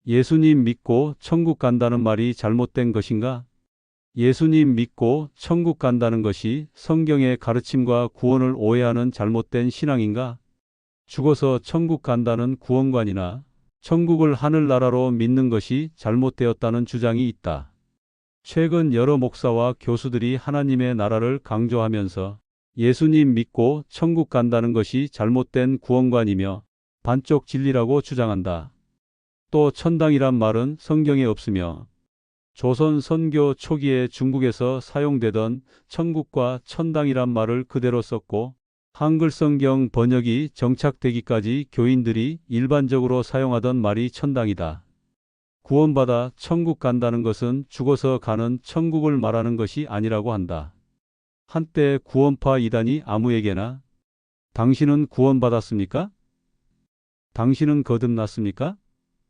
예수님 믿고 천국 간다는 말이 잘못된 것인가? 예수님 믿고 천국 간다는 것이 성경의 가르침과 구원을 오해하는 잘못된 신앙인가? 죽어서 천국 간다는 구원관이나 천국을 하늘나라로 믿는 것이 잘못되었다는 주장이 있다. 최근 여러 목사와 교수들이 하나님의 나라를 강조하면서 예수님 믿고 천국 간다는 것이 잘못된 구원관이며 반쪽 진리라고 주장한다. 또 천당이란 말은 성경에 없으며 조선 선교 초기에 중국에서 사용되던 천국과 천당이란 말을 그대로 썼고 한글 성경 번역이 정착되기까지 교인들이 일반적으로 사용하던 말이 천당이다. 구원받아 천국 간다는 것은 죽어서 가는 천국을 말하는 것이 아니라고 한다. 한때 구원파 이단이 아무에게나 당신은 구원받았습니까? 당신은 거듭났습니까?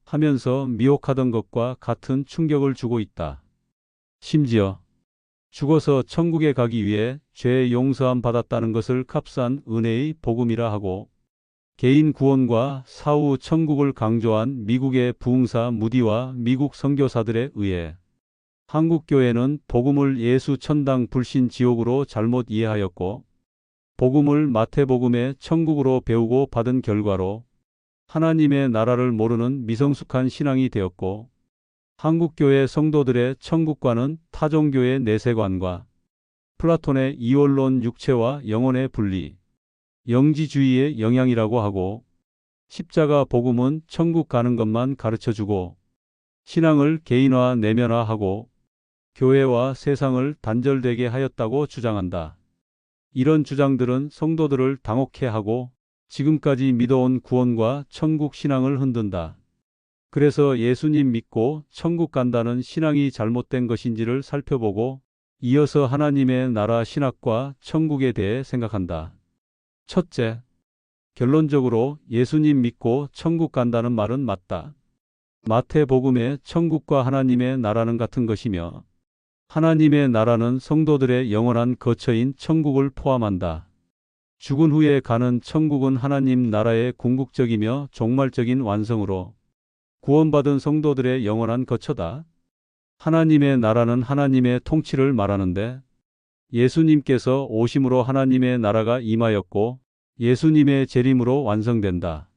하면서 미혹하던 것과 같은 충격을 주고 있다. 심지어 죽어서 천국에 가기 위해 죄 용서함 받았다는 것을 값싼 은혜의 복음이라 하고 개인 구원과 사후 천국을 강조한 미국의 부흥사 무디와 미국 선교사들에 의해 한국교회는 복음을 예수 천당 불신 지옥으로 잘못 이해하였고 복음을 마태복음의 천국으로 배우고 받은 결과로 하나님의 나라를 모르는 미성숙한 신앙이 되었고 한국교회 성도들의 천국과는 타종교의 내세관과 플라톤의 이원론 육체와 영혼의 분리, 영지주의의 영향이라고 하고 십자가 복음은 천국 가는 것만 가르쳐주고 신앙을 개인화 내면화하고 교회와 세상을 단절되게 하였다고 주장한다. 이런 주장들은 성도들을 당혹해 하고 지금까지 믿어온 구원과 천국 신앙을 흔든다. 그래서 예수님 믿고 천국 간다는 신앙이 잘못된 것인지를 살펴보고 이어서 하나님의 나라 신학과 천국에 대해 생각한다. 첫째, 결론적으로 예수님 믿고 천국 간다는 말은 맞다. 마태복음의 천국과 하나님의 나라는 같은 것이며 하나님의 나라는 성도들의 영원한 거처인 천국을 포함한다. 죽은 후에 가는 천국은 하나님 나라의 궁극적이며 종말적인 완성으로 구원받은 성도들의 영원한 거처다. 하나님의 나라는 하나님의 통치를 말하는데 예수님께서 오심으로 하나님의 나라가 임하였고 예수님의 재림으로 완성된다.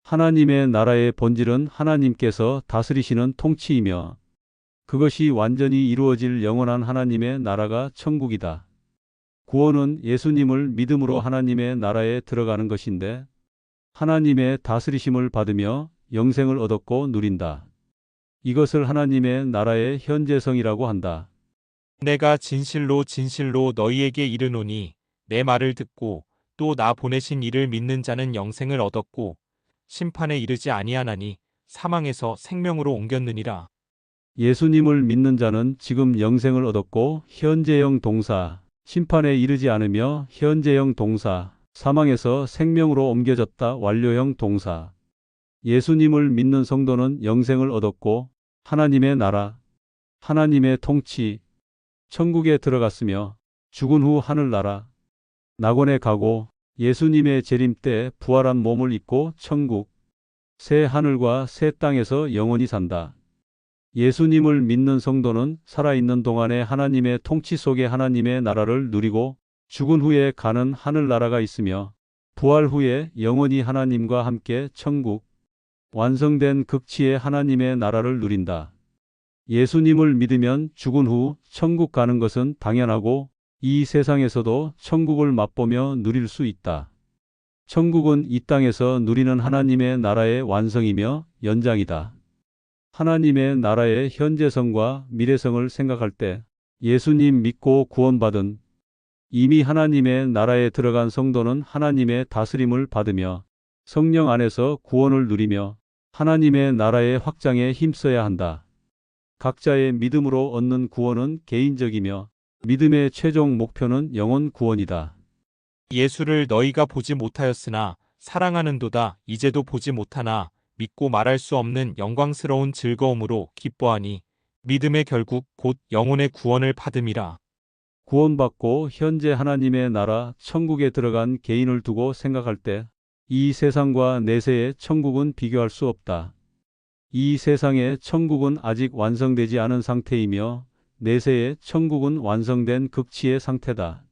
하나님의 나라의 본질은 하나님께서 다스리시는 통치이며 그것이 완전히 이루어질 영원한 하나님의 나라가 천국이다. 구원은 예수님을 믿음으로 하나님의 나라에 들어가는 것인데 하나님의 다스리심을 받으며 영생을 얻었고 누린다. 이것을 하나님의 나라의 현재성이라고 한다. 내가 진실로 진실로 너희에게 이르노니 내 말을 듣고 또 나 보내신 이를 믿는 자는 영생을 얻었고 심판에 이르지 아니하나니 사망에서 생명으로 옮겼느니라. 예수님을 믿는 자는 지금 영생을 얻었고 현재형 동사, 심판에 이르지 않으며 현재형 동사, 사망에서 생명으로 옮겨졌다 완료형 동사. 예수님을 믿는 성도는 영생을 얻었고 하나님의 나라, 하나님의 통치, 천국에 들어갔으며 죽은 후 하늘나라, 낙원에 가고 예수님의 재림 때 부활한 몸을 입고 천국, 새 하늘과 새 땅에서 영원히 산다. 예수님을 믿는 성도는 살아있는 동안에 하나님의 통치 속에 하나님의 나라를 누리고 죽은 후에 가는 하늘나라가 있으며 부활 후에 영원히 하나님과 함께 천국, 완성된 극치의 하나님의 나라를 누린다. 예수님을 믿으면 죽은 후 천국 가는 것은 당연하고 이 세상에서도 천국을 맛보며 누릴 수 있다. 천국은 이 땅에서 누리는 하나님의 나라의 완성이며 연장이다. 하나님의 나라의 현재성과 미래성을 생각할 때 예수님 믿고 구원받은 이미 하나님의 나라에 들어간 성도는 하나님의 다스림을 받으며 성령 안에서 구원을 누리며 하나님의 나라의 확장에 힘써야 한다. 각자의 믿음으로 얻는 구원은 개인적이며 믿음의 최종 목표는 영혼 구원이다. 예수를 너희가 보지 못하였으나 사랑하는도다. 이제도 보지 못하나 믿고 말할 수 없는 영광스러운 즐거움으로 기뻐하니 믿음의 결국 곧 영혼의 구원을 받음이라. 구원받고 현재 하나님의 나라 천국에 들어간 개인을 두고 생각할 때 이 세상과 내세의 천국은 비교할 수 없다. 이 세상의 천국은 아직 완성되지 않은 상태이며 내세의 천국은 완성된 극치의 상태다.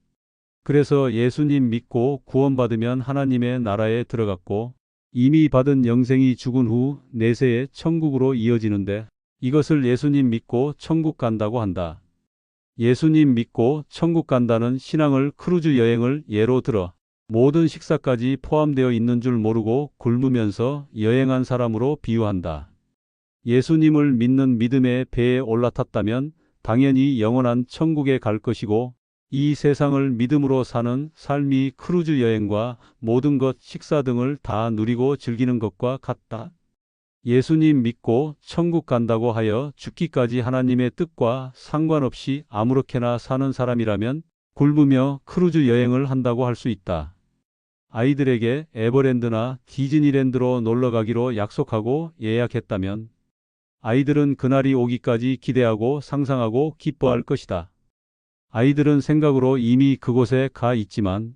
그래서 예수님 믿고 구원받으면 하나님의 나라에 들어갔고 이미 받은 영생이 죽은 후 내세의 천국으로 이어지는데 이것을 예수님 믿고 천국 간다고 한다. 예수님 믿고 천국 간다는 신앙을 크루즈 여행을 예로 들어 모든 식사까지 포함되어 있는 줄 모르고 굶으면서 여행한 사람으로 비유한다. 예수님을 믿는 믿음의 배에 올라탔다면 당연히 영원한 천국에 갈 것이고 이 세상을 믿음으로 사는 삶이 크루즈 여행과 모든 것 식사 등을 다 누리고 즐기는 것과 같다. 예수님 믿고 천국 간다고 하여 죽기까지 하나님의 뜻과 상관없이 아무렇게나 사는 사람이라면 굶으며 크루즈 여행을 한다고 할 수 있다. 아이들에게 에버랜드나 디즈니랜드로 놀러 가기로 약속하고 예약했다면 아이들은 그날이 오기까지 기대하고 상상하고 기뻐할 것이다. 아이들은 생각으로 이미 그곳에 가 있지만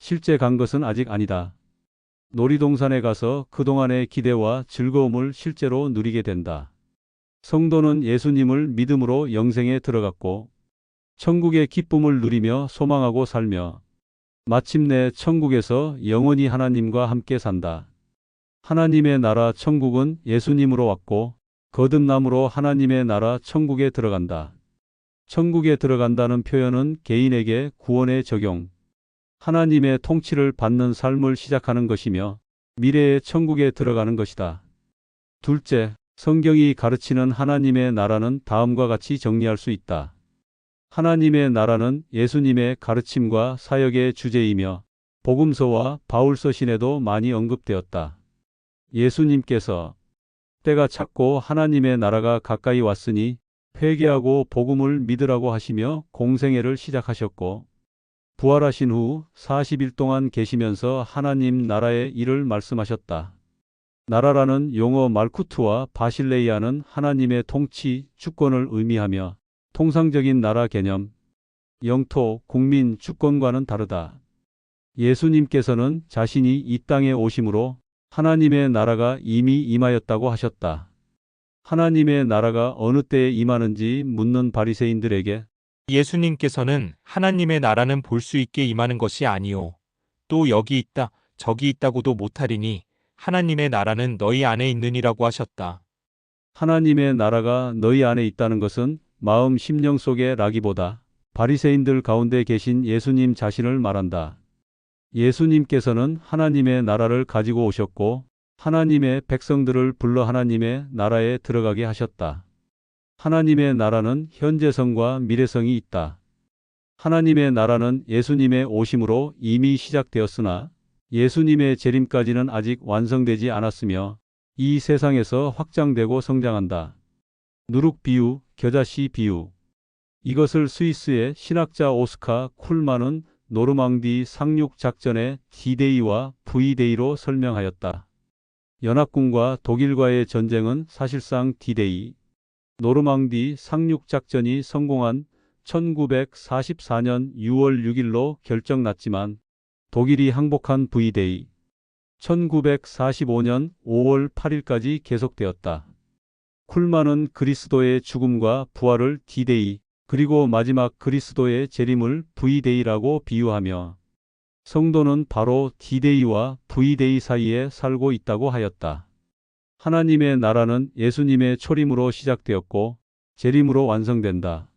실제 간 것은 아직 아니다. 놀이동산에 가서 그동안의 기대와 즐거움을 실제로 누리게 된다. 성도는 예수님을 믿음으로 영생에 들어갔고 천국의 기쁨을 누리며 소망하고 살며 마침내 천국에서 영원히 하나님과 함께 산다. 하나님의 나라 천국은 예수님으로 왔고 거듭남으로 하나님의 나라 천국에 들어간다. 천국에 들어간다는 표현은 개인에게 구원의 적용, 하나님의 통치를 받는 삶을 시작하는 것이며 미래의 천국에 들어가는 것이다. 둘째, 성경이 가르치는 하나님의 나라는 다음과 같이 정리할 수 있다. 하나님의 나라는 예수님의 가르침과 사역의 주제이며 복음서와 바울서신에도 많이 언급되었다. 예수님께서 때가 찼고 하나님의 나라가 가까이 왔으니 회개하고 복음을 믿으라고 하시며 공생애를 시작하셨고 부활하신 후 40일 동안 계시면서 하나님 나라의 일을 말씀하셨다. 나라라는 용어 말쿠트와 바실레이아는 하나님의 통치, 주권을 의미하며 통상적인 나라 개념, 영토, 국민, 주권과는 다르다. 예수님께서는 자신이 이 땅에 오심으로 하나님의 나라가 이미 임하였다고 하셨다. 하나님의 나라가 어느 때에 임하는지 묻는 바리새인들에게 예수님께서는 하나님의 나라는 볼 수 있게 임하는 것이 아니요. 또 여기 있다, 저기 있다고도 못하리니 하나님의 나라는 너희 안에 있느니라고 하셨다. 하나님의 나라가 너희 안에 있다는 것은 마음 심령 속에 라기보다 바리새인들 가운데 계신 예수님 자신을 말한다. 예수님께서는 하나님의 나라를 가지고 오셨고 하나님의 백성들을 불러 하나님의 나라에 들어가게 하셨다. 하나님의 나라는 현재성과 미래성이 있다. 하나님의 나라는 예수님의 오심으로 이미 시작되었으나 예수님의 재림까지는 아직 완성되지 않았으며 이 세상에서 확장되고 성장한다. 누룩 비유, 겨자씨 비유. 이것을 스위스의 신학자 오스카 쿨만은 노르망디 상륙 작전의 D-Day와 V-Day로 설명하였다. 연합군과 독일과의 전쟁은 사실상 D-Day, 노르망디 상륙 작전이 성공한 1944년 6월 6일로 결정났지만 독일이 항복한 V-Day, 1945년 5월 8일까지 계속되었다. 쿨만은 그리스도의 죽음과 부활을 D-Day, 그리고 마지막 그리스도의 재림을 V-Day라고 비유하며 성도는 바로 D-Day와 V-Day 사이에 살고 있다고 하였다. 하나님의 나라는 예수님의 초림으로 시작되었고 재림으로 완성된다.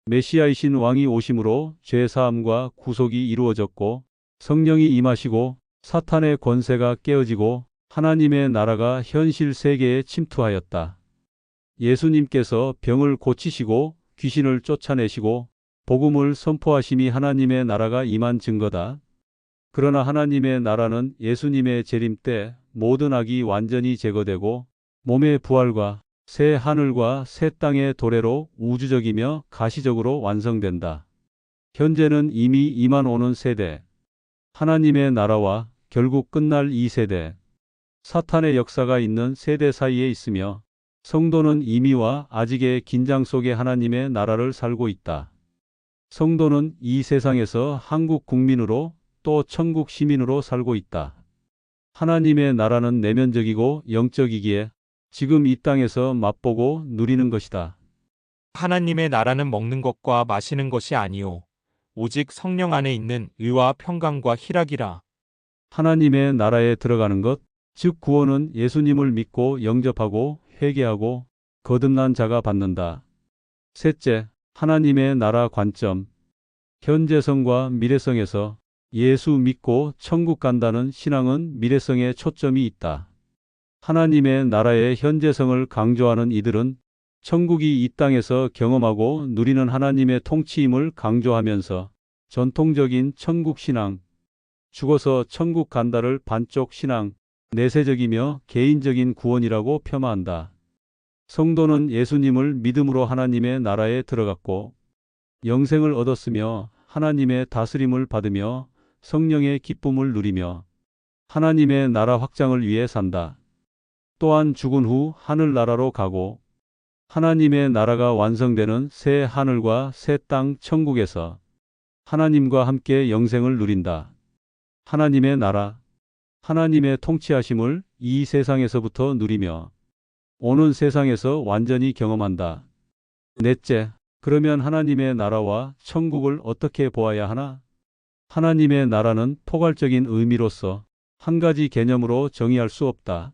메시아이신 왕이 오심으로 죄사함과 구속이 이루어졌고 성령이 임하시고 사탄의 권세가 깨어지고 하나님의 나라가 현실 세계에 침투하였다. 예수님께서 병을 고치시고 귀신을 쫓아내시고 복음을 선포하심이 하나님의 나라가 임한 증거다. 그러나 하나님의 나라는 예수님의 재림 때 모든 악이 완전히 제거되고 몸의 부활과 새 하늘과 새 땅의 도래로 우주적이며 가시적으로 완성된다. 현재는 이미 임한 오는 세대, 하나님의 나라와 결국 끝날 이 세대, 사탄의 역사가 있는 세대 사이에 있으며 성도는 이미와 아직의 긴장 속에 하나님의 나라를 살고 있다. 성도는 이 세상에서 한국 국민으로 또 천국 시민으로 살고 있다. 하나님의 나라는 내면적이고 영적이기에 지금 이 땅에서 맛보고 누리는 것이다. 하나님의 나라는 먹는 것과 마시는 것이 아니요 오직 성령 안에 있는 의와 평강과 희락이라. 하나님의 나라에 들어가는 것, 즉 구원은 예수님을 믿고 영접하고 회개하고 거듭난 자가 받는다. 셋째, 하나님의 나라 관점. 현재성과 미래성에서 예수 믿고 천국 간다는 신앙은 미래성에 초점이 있다. 하나님의 나라의 현재성을 강조하는 이들은 천국이 이 땅에서 경험하고 누리는 하나님의 통치임을 강조하면서 전통적인 천국 신앙, 죽어서 천국 간다를 반쪽 신앙, 내세적이며 개인적인 구원이라고 폄하한다. 성도는 예수님을 믿음으로 하나님의 나라에 들어갔고 영생을 얻었으며 하나님의 다스림을 받으며 성령의 기쁨을 누리며 하나님의 나라 확장을 위해 산다. 또한 죽은 후 하늘나라로 가고 하나님의 나라가 완성되는 새 하늘과 새 땅 천국에서 하나님과 함께 영생을 누린다. 하나님의 나라, 하나님의 통치하심을 이 세상에서부터 누리며 오는 세상에서 완전히 경험한다. 넷째, 그러면 하나님의 나라와 천국을 어떻게 보아야 하나? 하나님의 나라는 포괄적인 의미로서 한 가지 개념으로 정의할 수 없다.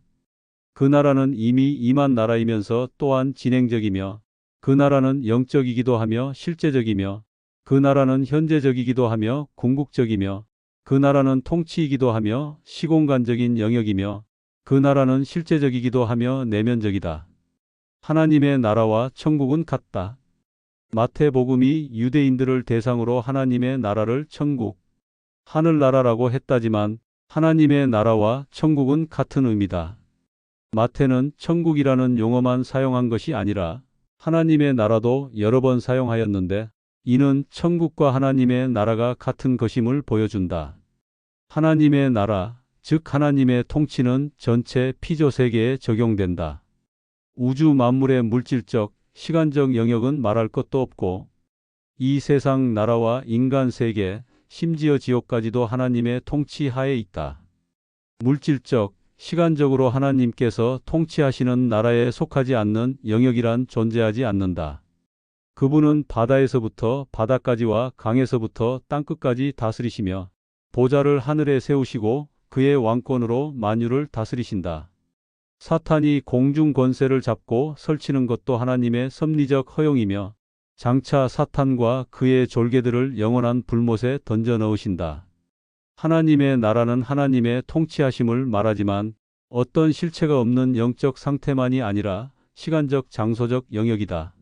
그 나라는 이미 임한 나라이면서 또한 진행적이며 그 나라는 영적이기도 하며 실제적이며 그 나라는 현재적이기도 하며 궁극적이며 그 나라는 통치이기도 하며 시공간적인 영역이며 그 나라는 실제적이기도 하며 내면적이다. 하나님의 나라와 천국은 같다. 마태복음이 유대인들을 대상으로 하나님의 나라를 천국, 하늘나라라고 했다지만 하나님의 나라와 천국은 같은 의미다. 마태는 천국이라는 용어만 사용한 것이 아니라 하나님의 나라도 여러 번 사용하였는데 이는 천국과 하나님의 나라가 같은 것임을 보여준다. 하나님의 나라, 즉 하나님의 통치는 전체 피조 세계에 적용된다. 우주 만물의 물질적, 시간적 영역은 말할 것도 없고 이 세상 나라와 인간 세계, 심지어 지옥까지도 하나님의 통치 하에 있다. 물질적, 시간적으로 하나님께서 통치하시는 나라에 속하지 않는 영역이란 존재하지 않는다. 그분은 바다에서부터 바다까지와 강에서부터 땅끝까지 다스리시며 보좌를 하늘에 세우시고 그의 왕권으로 만유를 다스리신다. 사탄이 공중 권세를 잡고 설치는 것도 하나님의 섭리적 허용이며 장차 사탄과 그의 졸개들을 영원한 불못에 던져 넣으신다. 하나님의 나라는 하나님의 통치하심을 말하지만 어떤 실체가 없는 영적 상태만이 아니라 시간적 장소적 영역이다.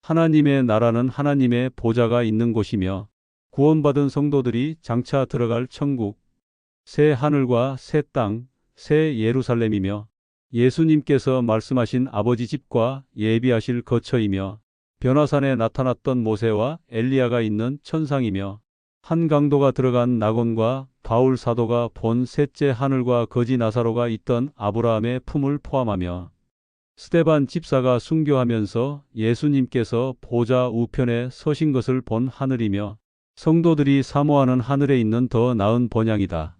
하나님의 나라는 하나님의 보좌가 있는 곳이며 구원받은 성도들이 장차 들어갈 천국, 새 하늘과 새 땅, 새 예루살렘이며 예수님께서 말씀하신 아버지 집과 예비하실 거처이며 변화산에 나타났던 모세와 엘리야가 있는 천상이며 한 강도가 들어간 낙원과 바울 사도가 본 셋째 하늘과 거지 나사로가 있던 아브라함의 품을 포함하며 스데반 집사가 순교하면서 예수님께서 보좌 우편에 서신 것을 본 하늘이며 성도들이 사모하는 하늘에 있는 더 나은 번향이다.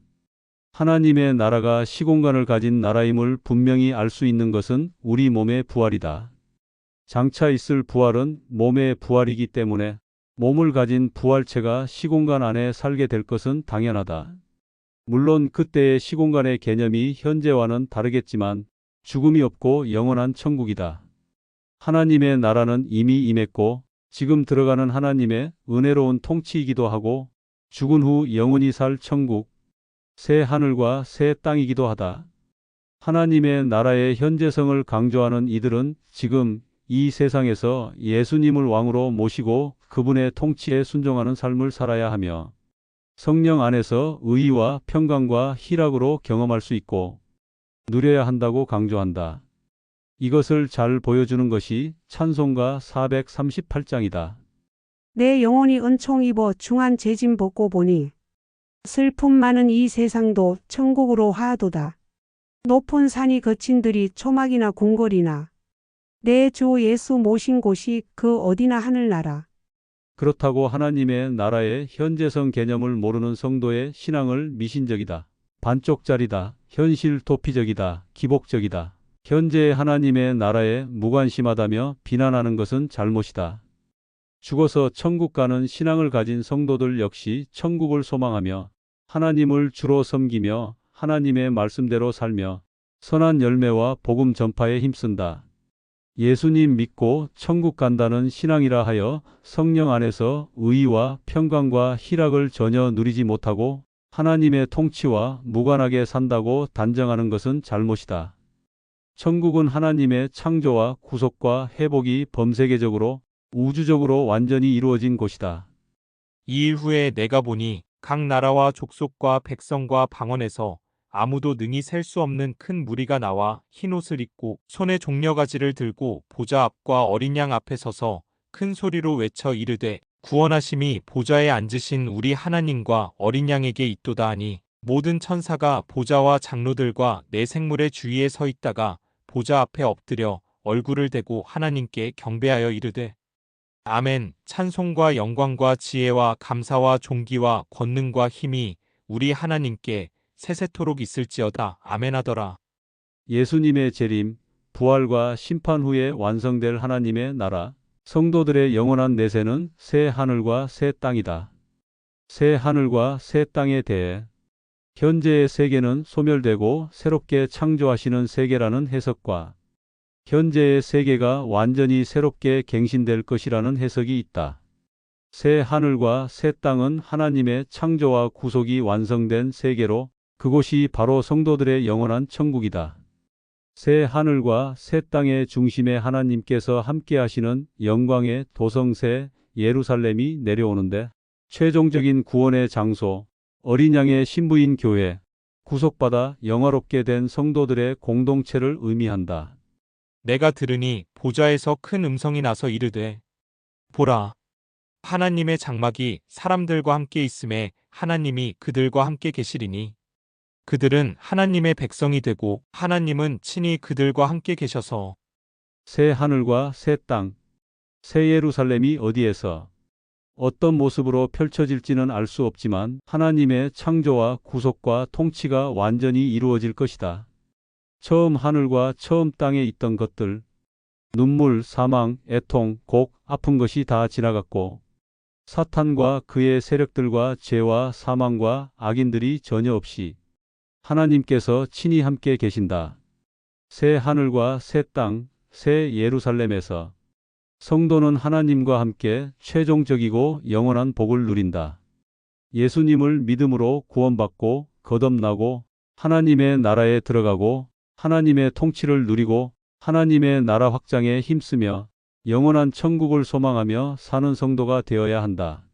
하나님의 나라가 시공간을 가진 나라임을 분명히 알 수 있는 것은 우리 몸의 부활이다. 장차 있을 부활은 몸의 부활이기 때문에 몸을 가진 부활체가 시공간 안에 살게 될 것은 당연하다. 물론 그때의 시공간의 개념이 현재와는 다르겠지만 죽음이 없고 영원한 천국이다. 하나님의 나라는 이미 임했고 지금 들어가는 하나님의 은혜로운 통치이기도 하고 죽은 후 영원히 살 천국, 새 하늘과 새 땅이기도 하다. 하나님의 나라의 현재성을 강조하는 이들은 지금 이 세상에서 예수님을 왕으로 모시고 그분의 통치에 순종하는 삶을 살아야 하며 성령 안에서 의와 평강과 희락으로 경험할 수 있고 누려야 한다고 강조한다. 이것을 잘 보여주는 것이 찬송가 438장이다. 내 영혼이 은총 입어 중한 재짐 벗고 보니 슬픔 많은 이 세상도 천국으로 하도다. 높은 산이 거친들이 초막이나 궁궐이나 내 주 예수 모신 곳이 그 어디나 하늘나라. 그렇다고 하나님의 나라의 현재성 개념을 모르는 성도의 신앙을 미신적이다, 반쪽짜리다, 현실 도피적이다, 기복적이다, 현재 하나님의 나라에 무관심하다며 비난하는 것은 잘못이다. 죽어서 천국 가는 신앙을 가진 성도들 역시 천국을 소망하며 하나님을 주로 섬기며 하나님의 말씀대로 살며 선한 열매와 복음 전파에 힘쓴다. 예수님 믿고 천국 간다는 신앙이라 하여 성령 안에서 의와 평강과 희락을 전혀 누리지 못하고 하나님의 통치와 무관하게 산다고 단정하는 것은 잘못이다. 천국은 하나님의 창조와 구속과 회복이 범세계적으로 우주적으로 완전히 이루어진 곳이다. 2일 후에 내가 보니 각 나라와 족속과 백성과 방언에서 아무도 능히 셀 수 없는 큰 무리가 나와 흰 옷을 입고 손에 종려가지를 들고 보좌 앞과 어린 양 앞에 서서 큰 소리로 외쳐 이르되 구원하심이 보좌에 앉으신 우리 하나님과 어린 양에게 있도다 하니 모든 천사가 보좌와 장로들과 내 생물의 주위에 서 있다가 보좌 앞에 엎드려 얼굴을 대고 하나님께 경배하여 이르되 아멘. 찬송과 영광과 지혜와 감사와 존귀와 권능과 힘이 우리 하나님께 세세토록 있을지어다. 아멘 하더라. 예수님의 재림, 부활과 심판 후에 완성될 하나님의 나라, 성도들의 영원한 내세는 새 하늘과 새 땅이다. 새 하늘과 새 땅에 대해 현재의 세계는 소멸되고 새롭게 창조하시는 세계라는 해석과 현재의 세계가 완전히 새롭게 갱신될 것이라는 해석이 있다. 새 하늘과 새 땅은 하나님의 창조와 구속이 완성된 세계로 그곳이 바로 성도들의 영원한 천국이다. 새 하늘과 새 땅의 중심에 하나님께서 함께 하시는 영광의 도성새 예루살렘이 내려오는데 최종적인 구원의 장소, 어린 양의 신부인 교회, 구속받아 영화롭게 된 성도들의 공동체를 의미한다. 내가 들으니 보좌에서 큰 음성이 나서 이르되 보라, 하나님의 장막이 사람들과 함께 있음에 하나님이 그들과 함께 계시리니 그들은 하나님의 백성이 되고 하나님은 친히 그들과 함께 계셔서 새 하늘과 새 땅, 새 예루살렘이 어디에서 어떤 모습으로 펼쳐질지는 알 수 없지만 하나님의 창조와 구속과 통치가 완전히 이루어질 것이다. 처음 하늘과 처음 땅에 있던 것들, 눈물, 사망, 애통, 곡, 아픈 것이 다 지나갔고 사탄과 그의 세력들과 죄와 사망과 악인들이 전혀 없이 하나님께서 친히 함께 계신다. 새 하늘과 새 땅, 새 예루살렘에서 성도는 하나님과 함께 최종적이고 영원한 복을 누린다. 예수님을 믿음으로 구원받고 거듭나고 하나님의 나라에 들어가고 하나님의 통치를 누리고 하나님의 나라 확장에 힘쓰며 영원한 천국을 소망하며 사는 성도가 되어야 한다.